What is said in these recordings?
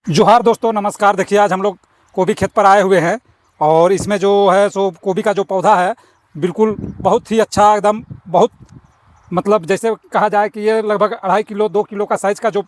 जोहार दोस्तों, नमस्कार। देखिए, आज हम लोग गोभी खेत पर आए हुए हैं और इसमें जो है सो गोभी का जो पौधा है बिल्कुल बहुत ही अच्छा, एकदम बहुत मतलब जैसे कहा जाए कि ये लगभग 2.5 किलो 2 किलो का साइज़ का जो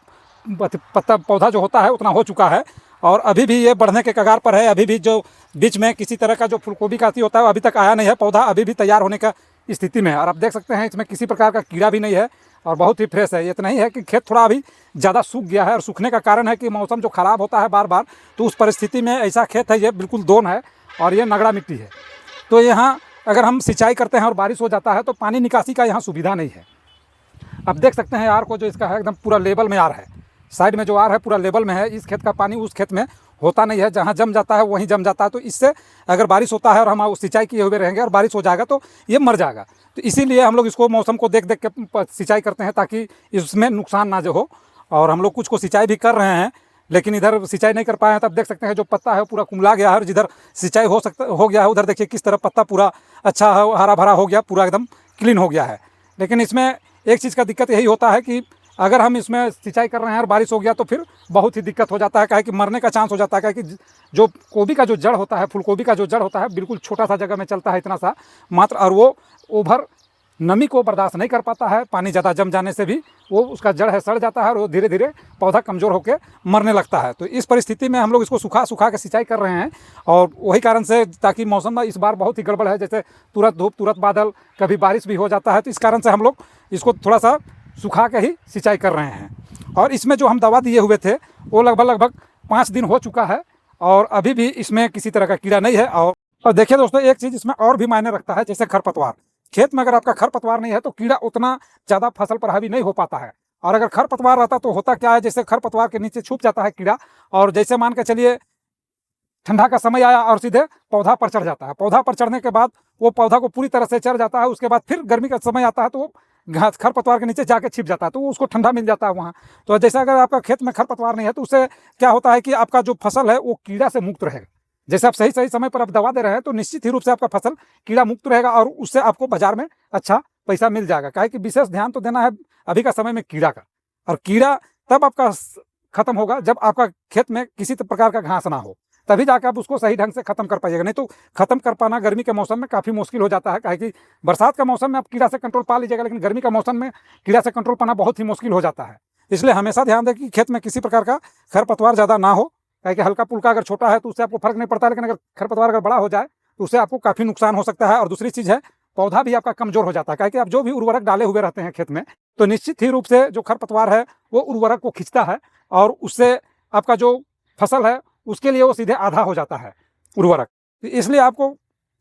पत्ता पौधा जो होता है उतना हो चुका है और अभी भी ये बढ़ने के कगार पर है। अभी भी जो बीच में किसी तरह का जो फूलगोभी का अति होता है वो अभी तक आया नहीं है। पौधा अभी भी तैयार होने का स्थिति में है और आप देख सकते हैं इसमें किसी प्रकार का कीड़ा भी नहीं है और बहुत ही फ्रेश है। इतना ही है कि खेत थोड़ा अभी ज़्यादा सूख गया है और सूखने का कारण है कि मौसम जो ख़राब होता है बार बार, तो उस परिस्थिति में ऐसा खेत है, ये बिल्कुल दोन है और ये नगड़ा मिट्टी है। तो यहाँ अगर हम सिंचाई करते हैं और बारिश हो जाता है तो पानी निकासी का यहाँ सुविधा नहीं है। आप देख सकते हैं आर को जो इसका है एकदम पूरा लेवल में आर है, साइड में जो आर है पूरा लेवल में है। इस खेत का पानी उस खेत में होता नहीं है, जहाँ जम जाता है वहीं जम जाता है। तो इससे अगर बारिश होता है और हम सिंचाई किए हुए रहेंगे और बारिश हो जाएगा तो ये मर जाएगा। तो इसीलिए हम लोग इसको मौसम को देख देख के सिंचाई करते हैं ताकि इसमें नुकसान ना जो हो। और हम लोग कुछ को सिंचाई भी कर रहे हैं लेकिन इधर सिंचाई नहीं कर पाए हैं। तब देख सकते हैं जो पत्ता है पूरा कुमला गया है और जिधर सिंचाई हो गया है उधर देखिए किस तरह पत्ता पूरा अच्छा है, हरा भरा हो गया, पूरा एकदम क्लीन हो गया है। लेकिन इसमें एक चीज़ का दिक्कत यही होता है कि अगर हम इसमें सिंचाई कर रहे हैं और बारिश हो गया तो फिर बहुत ही दिक्कत हो जाता है, काहे कि मरने का चांस हो जाता है। कि जो गोभी का जो जड़ होता है, फूलगोभी का जो जड़ होता है बिल्कुल छोटा सा जगह में चलता है, इतना सा मात्र, और वो ओवर नमी को बर्दाश्त नहीं कर पाता है। पानी ज़्यादा जम जाने से भी वो उसका जड़ है सड़ जाता है और वो धीरे धीरे पौधा कमज़ोर होकर मरने लगता है। तो इस परिस्थिति में हम लोग इसको सुखा सुखा के सिंचाई कर रहे हैं और वही कारण से, ताकि मौसम इस बार बहुत ही गड़बड़ है, जैसे तुरंत धूप तुरंत बादल, कभी बारिश भी हो जाता है। तो इस कारण से हम लोग इसको थोड़ा सा सुखा के ही सिंचाई कर रहे हैं। और इसमें जो हम दवा दिए हुए थे वो लगभग 5 दिन हो चुका है और अभी भी इसमें किसी तरह का कीड़ा नहीं है। और देखिए दोस्तों, एक चीज़ इसमें और भी मायने रखता है, जैसे खरपतवार। खेत में अगर आपका खरपतवार नहीं है तो कीड़ा उतना ज़्यादा फसल पर हावी नहीं हो पाता है। और अगर खरपतवार रहता तो होता क्या है, जैसे खरपतवार के नीचे छुप जाता है कीड़ा और जैसे मान के चलिए ठंडा का समय आया और सीधे पौधा पर चढ़ जाता है। पौधा पर चढ़ने के बाद वो पौधा को पूरी तरह से चढ़ जाता है। उसके बाद फिर गर्मी का समय आता है तो वो घास खरपतवार के नीचे जाके छिप जाता है, तो उसको ठंडा मिल जाता है वहाँ। तो जैसे अगर आपका खेत में खरपतवार नहीं है तो उससे क्या होता है कि आपका जो फसल है वो कीड़ा से मुक्त रहेगा। जैसे आप सही सही समय पर आप दवा दे रहे हैं तो निश्चित ही रूप से आपका फसल कीड़ा मुक्त रहेगा और उससे आपको बाजार में अच्छा पैसा मिल जाएगा। काहे कि विशेष ध्यान तो देना है अभी का समय में कीड़ा का, और कीड़ा तब आपका खत्म होगा जब आपका खेत में किसी प्रकार का घास ना हो, तभी जाकर आप उसको सही ढंग से खत्म कर पाइएगा। नहीं तो खत्म कर पाना गर्मी के मौसम में काफ़ी मुश्किल हो जाता है। काहे कि बरसात का मौसम में आप कीड़ा से कंट्रोल पा लीजिएगा, लेकिन गर्मी का मौसम में कीड़ा से कंट्रोल पाना बहुत ही मुश्किल हो जाता है। इसलिए हमेशा ध्यान दें कि खेत में किसी प्रकार का खरपतवार ज़्यादा ना हो। काहे कि हल्का पुल्का अगर छोटा है तो उससे आपको फर्क नहीं पड़ता, लेकिन अगर खरपतवार अगर बड़ा हो जाए तो उससे आपको काफ़ी नुकसान हो सकता है। और दूसरी चीज़ है, पौधा भी आपका कमजोर हो जाता है। काहे कि आप जो भी उर्वरक डाले हुए रहते हैं खेत में, तो निश्चित ही रूप से जो खरपतवार है वो उर्वरक को खींचता है और उससे आपका जो फसल है उसके लिए वो सीधे आधा हो जाता है उर्वरक। तो इसलिए आपको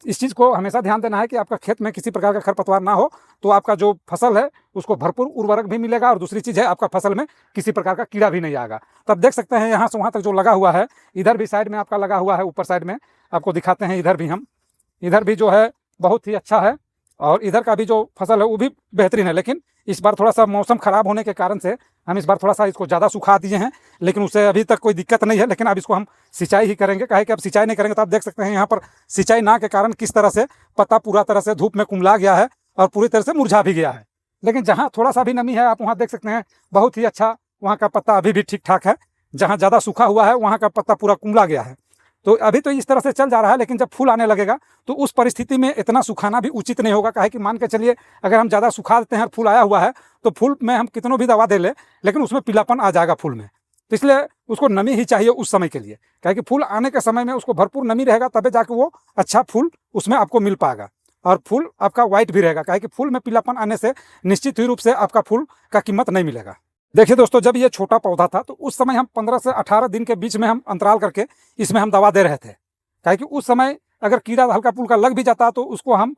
इस चीज़ को हमेशा ध्यान देना है कि आपका खेत में किसी प्रकार का खरपतवार ना हो, तो आपका जो फसल है उसको भरपूर उर्वरक भी मिलेगा और दूसरी चीज़ है आपका फसल में किसी प्रकार का कीड़ा भी नहीं आएगा। तब देख सकते हैं यहाँ से वहाँ तक जो लगा हुआ है, इधर भी साइड में आपका लगा हुआ है, ऊपर साइड में आपको दिखाते हैं। इधर भी जो है बहुत ही अच्छा है और इधर का भी जो फसल है वो भी बेहतरीन है। लेकिन इस बार थोड़ा सा मौसम ख़राब होने के कारण से हम इस बार थोड़ा सा इसको ज़्यादा सुखा दिए हैं, लेकिन उससे अभी तक कोई दिक्कत नहीं है। लेकिन अब इसको हम सिंचाई ही करेंगे। काहे कि अब सिंचाई नहीं करेंगे तो आप देख सकते हैं यहाँ पर सिंचाई ना के कारण किस तरह से पत्ता पूरा तरह से धूप में कुमला गया है और पूरी तरह से मुरझा भी गया है। लेकिन जहाँ थोड़ा सा भी नमी है आप वहाँ देख सकते हैं बहुत ही अच्छा, वहाँ का पत्ता अभी भी ठीक ठाक है। जहाँ ज़्यादा सूखा हुआ है वहाँ का पत्ता पूरा कुमला गया है। तो अभी तो इस तरह से चल जा रहा है, लेकिन जब फूल आने लगेगा तो उस परिस्थिति में इतना सुखाना भी उचित नहीं होगा। काहे कि मान के चलिए अगर हम ज़्यादा सुखा देते हैं और फूल आया हुआ है तो फूल में हम कितनों भी दवा दे ले, लेकिन उसमें पीलापन आ जाएगा फूल में। तो इसलिए उसको नमी ही चाहिए उस समय के लिए। काहे कि फूल आने के समय में उसको भरपूर नमी रहेगा, तभी जाके वो अच्छा फूल उसमें आपको मिल पाएगा और फूल आपका वाइट भी रहेगा। काहे कि फूल में पीलापन आने से निश्चित ही रूप से आपका फूल का कीमत नहीं मिलेगा। देखिए दोस्तों, जब ये छोटा पौधा था तो उस समय हम 15 से 18 दिन के बीच में हम अंतराल करके इसमें हम दवा दे रहे थे। काहे कि उस समय अगर कीड़ा हल्का पुल्का लग भी जाता तो उसको हम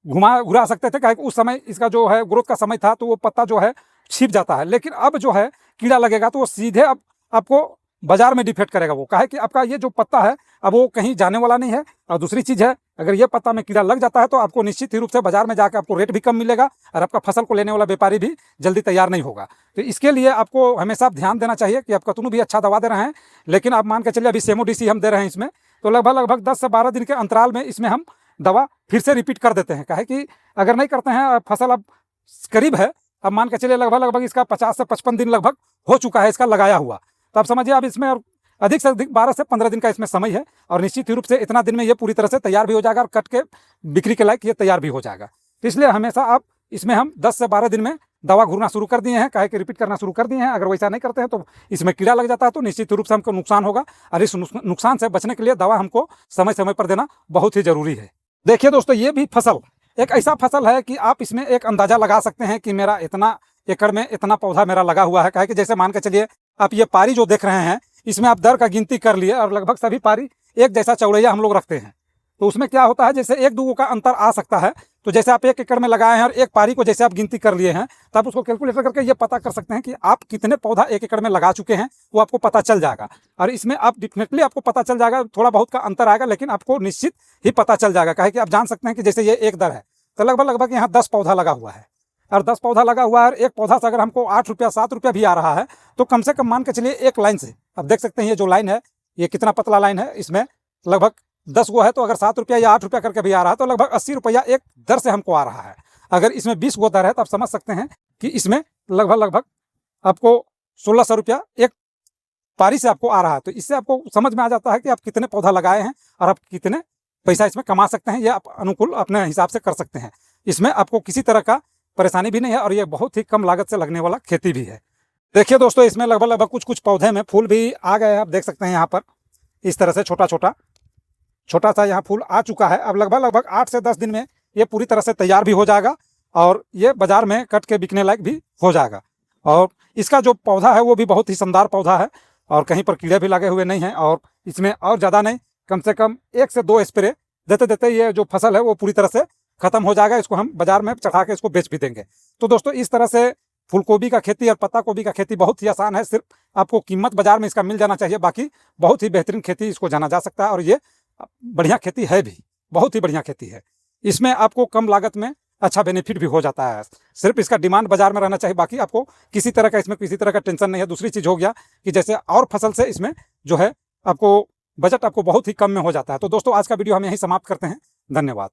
घुरा सकते थे। काहे कि उस समय इसका जो है ग्रोथ का समय था तो वो पत्ता जो है छिप जाता है। लेकिन अब जो है कीड़ा लगेगा तो वो सीधे अब आपको बाजार में डिफेक्ट करेगा। वो काहे कि आपका ये जो पत्ता है अब वो कहीं जाने वाला नहीं है। और दूसरी चीज़ है, अगर ये पत्ता में कीड़ा लग जाता है तो आपको निश्चित ही रूप से बाजार में जाकर आपको रेट भी कम मिलेगा और आपका फसल को लेने वाला व्यापारी भी जल्दी तैयार नहीं होगा। तो इसके लिए आपको हमेशा ध्यान देना चाहिए कि आप कतनू भी अच्छा दवा दे रहे हैं, लेकिन आप मान के चलिए अभी सेमोडीसी हम दे रहे हैं इसमें, तो लगभग 10 से 12 दिन के अंतराल में इसमें हम दवा फिर से रिपीट कर देते हैं। काहे कि अगर नहीं करते हैं, फसल अब करीब है, अब मान के चलिए लगभग इसका 50 से 55 दिन लगभग हो चुका है इसका लगाया हुआ। तो आप समझिए अब इसमें अधिक से अधिक 12 से 15 दिन का इसमें समय है और निश्चित रूप से इतना दिन में ये पूरी तरह से तैयार भी हो जाएगा और कट के बिक्री के लायक ये तैयार भी हो जाएगा। तो इसलिए हमेशा आप इसमें हम 10 से 12 दिन में दवा घूरना शुरू कर दिए हैं, काहे कि रिपीट करना शुरू कर दिए हैं। अगर वैसा नहीं करते हैं तो इसमें कीड़ा लग जाता है तो निश्चित रूप से हमको नुकसान होगा और इस नुकसान से बचने के लिए दवा हमको समय समय पर देना बहुत ही जरूरी है। देखिए दोस्तों, ये भी फसल एक ऐसा फसल है कि आप इसमें एक अंदाजा लगा सकते हैं कि मेरा इतना एकड़ में इतना पौधा मेरा लगा हुआ है। काहे कि जैसे मान के चलिए आप ये पारी जो देख रहे हैं, इसमें आप दर का गिनती कर लिए और लगभग सभी पारी एक जैसा चौड़ैया हम लोग रखते हैं। तो उसमें क्या होता है, जैसे एक दो का अंतर आ सकता है। तो जैसे आप 1 एकड़ में लगाए हैं और एक पारी को जैसे आप गिनती कर लिए हैं, तब उसको कैलकुलेटर करके ये पता कर सकते हैं कि आप कितने पौधा 1 एकड़ में लगा चुके हैं, वो आपको पता चल जाएगा। और इसमें आप डेफिनेटली आपको पता चल जाएगा, थोड़ा बहुत का अंतर आएगा लेकिन आपको निश्चित ही पता चल जाएगा। काहे कि आप जान सकते हैं कि जैसे ये एक दर है तो लगभग यहाँ 10 पौधा लगा हुआ है और 10 पौधा लगा हुआ है और एक पौधा से अगर हमको 8 रुपया 7 रुपया भी आ रहा है तो कम से कम मान के चलिए एक लाइन से आप देख सकते हैं ये जो लाइन है ये कितना पतला लाइन है, इसमें लगभग 10 गो है तो अगर 7 रुपया या 8 रुपया करके भी आ रहा है तो लगभग 80 रुपया एक दर से हमको आ रहा है। अगर इसमें 20 गो दर है तो आप समझ सकते हैं कि इसमें लगभग आपको 1600 रुपया एक पारी से आपको आ रहा है। तो इससे आपको समझ में आ जाता है कि आप कितने पौधा लगाए हैं और आप कितने पैसा इसमें कमा सकते हैं। ये आप अनुकूल अपने हिसाब से कर सकते हैं। इसमें आपको किसी तरह का परेशानी भी नहीं है और ये बहुत ही कम लागत से लगने वाला खेती भी है। देखिए दोस्तों, इसमें लगभग कुछ पौधे में फूल भी आ गए हैं। आप देख सकते हैं यहाँ पर इस तरह से छोटा सा यहाँ फूल आ चुका है। अब लगभग 8 से 10 दिन में ये पूरी तरह से तैयार भी हो जाएगा और ये बाजार में कट के बिकने लायक भी हो जाएगा। और इसका जो पौधा है वो भी बहुत ही शानदार पौधा है और कहीं पर कीड़े भी लगे हुए नहीं हैं और इसमें और ज़्यादा नहीं, कम से कम 1 से 2 स्प्रे देते ये जो फसल है वो पूरी तरह से खत्म हो जाएगा। इसको हम बाजार में चढ़ा के इसको बेच भी देंगे। तो दोस्तों, इस तरह से फूल गोभी का खेती और पत्ता गोभी का खेती बहुत ही आसान है। सिर्फ आपको कीमत बाजार में इसका मिल जाना चाहिए, बाकी बहुत ही बेहतरीन खेती इसको जाना जा सकता है और ये बढ़िया खेती है भी, बहुत ही बढ़िया खेती है। इसमें आपको कम लागत में अच्छा बेनिफिट भी हो जाता है। सिर्फ इसका डिमांड बाजार में रहना चाहिए, बाकी आपको किसी तरह का टेंशन नहीं है। दूसरी चीज़ हो गया कि जैसे और फसल से इसमें जो है आपको बजट आपको बहुत ही कम में हो जाता है। तो दोस्तों, आज का वीडियो हम यहीं समाप्त करते हैं। धन्यवाद।